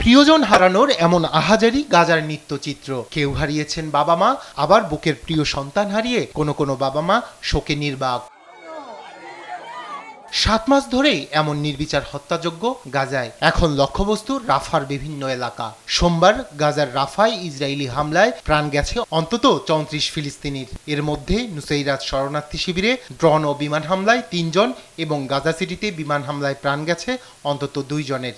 প্রিয়জন হারানোর এমন আহাজারি গাজার নিত্যচিত্র। কেউ হারিয়েছেন বাবা মা, আবার বুকের প্রিয় সন্তান হারিয়ে কোনো বাবা মা শোকে নির্বাক। 7 মাস ধরেই এমন নির্বিচার হত্যাযজ্ঞ গাজায়। এখন লক্ষ্যবস্তু রাফার বিভিন্ন এলাকা। সোমবার গাজার রাফায় ইসরায়েলি হামলায় প্রাণ গেছে অন্তত 34 ফিলিস্তিনির। এর মধ্যে নুসাইরাত শরণার্থী শিবিরে ড্রোন ও বিমান হামলায় 3 জন এবং গাজা সিটিতে বিমান হামলায় প্রাণ গেছে অন্তত 2 জনের।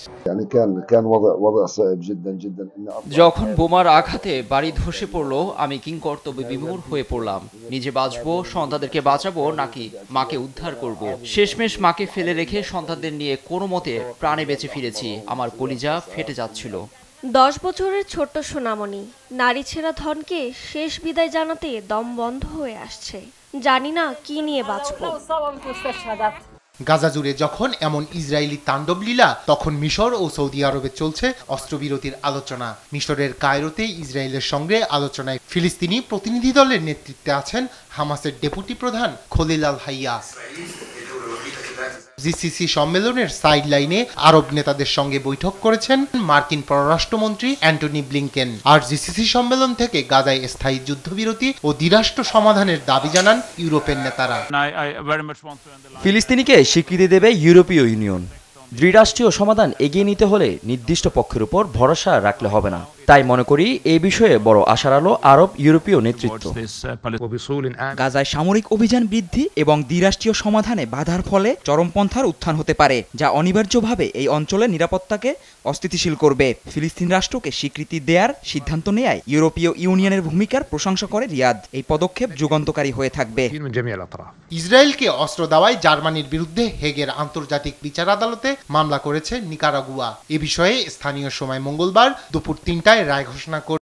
যখন বোমার আঘাতে বাড়ি ধসে পড়লো, আমি কিংকর্তব্যে বিমূঢ় হয়ে পড়লাম। নিজে বাঁচবো, সন্তানদেরকে বাঁচাবো নাকি মাকে উদ্ধার করব। শেষমেশ মাকে ফেলে রেখে সন্তানদের নিয়ে কোনো মতে প্রাণে বেঁচে ফিরেছি। আমার কলিজা ফেটে যাচ্ছিল। 10 বছরের ছোট্ট সোনামণি নারী ছেঁড়া ধনকে শেষ বিদায় জানাতে দম বন্ধ হয়ে আসছে। জানি না কি নিয়ে বাঁচবো। গাজা জুড়ে যখন এমন ইসরায়েলি তাণ্ডব লীলা, তখন মিশর ও সৌদি আরবে চলছে অস্ত্রবিরতির আলোচনা। মিশরের কায়রোতে ইসরায়েলের সঙ্গে আলোচনায় ফিলিস্তিনি প্রতিনিধি দলের নেতৃত্বে আছেন হামাসের ডেপুটি প্রধান খলিল আল হাইয়া। জিসিসি সম্মেলনের সাইড লাইনে আরব নেতাদের সঙ্গে বৈঠক করেছেন মার্কিন পররাষ্ট্রমন্ত্রী অ্যান্টনি ব্লিংকেন। আর জিসিসি সম্মেলন থেকে গাজায় স্থায়ী যুদ্ধবিরতি ও দ্বিরাষ্ট্র সমাধানের দাবি জানান ইউরোপের নেতারা। ফিলিস্তিনিকে স্বীকৃতি দেবে ইউরোপীয় ইউনিয়ন। দ্বিরাষ্ট্রীয় সমাধান এগিয়ে নিতে হলে নির্দিষ্ট পক্ষের উপর ভরসা রাখলে হবে না। তাই মনে করি এই বিষয়ে বড় আশার আলো আরব ইউরোপীয় নেতৃত্ব। গাজায় সামরিক অভিযান বৃদ্ধি এবং দ্বিরাষ্ট্রীয় সমাধানে বাধার ফলে চরমপন্থার উত্থান হতে পারে, যা অনিবার্যভাবে এই অঞ্চলের নিরাপত্তাকে অস্থিতিশীল করবে। ফিলিস্তিন রাষ্ট্রকে স্বীকৃতি দেওয়ার সিদ্ধান্ত নেয় ইউরোপীয় ইউনিয়নের ভূমিকার প্রশংসা করে রিয়াদ। এই পদক্ষেপ যুগান্তকারী হয়ে থাকবে। ইসরায়েলকে অস্ত্র দেওয়ায় জার্মানির বিরুদ্ধে হেগের আন্তর্জাতিক বিচার আদালতে মামলা করেছে নিকারাগুয়া। এ বিষয়ে স্থানীয় সময় মঙ্গলবার দুপুর 3টায় রায় ঘোষণা করে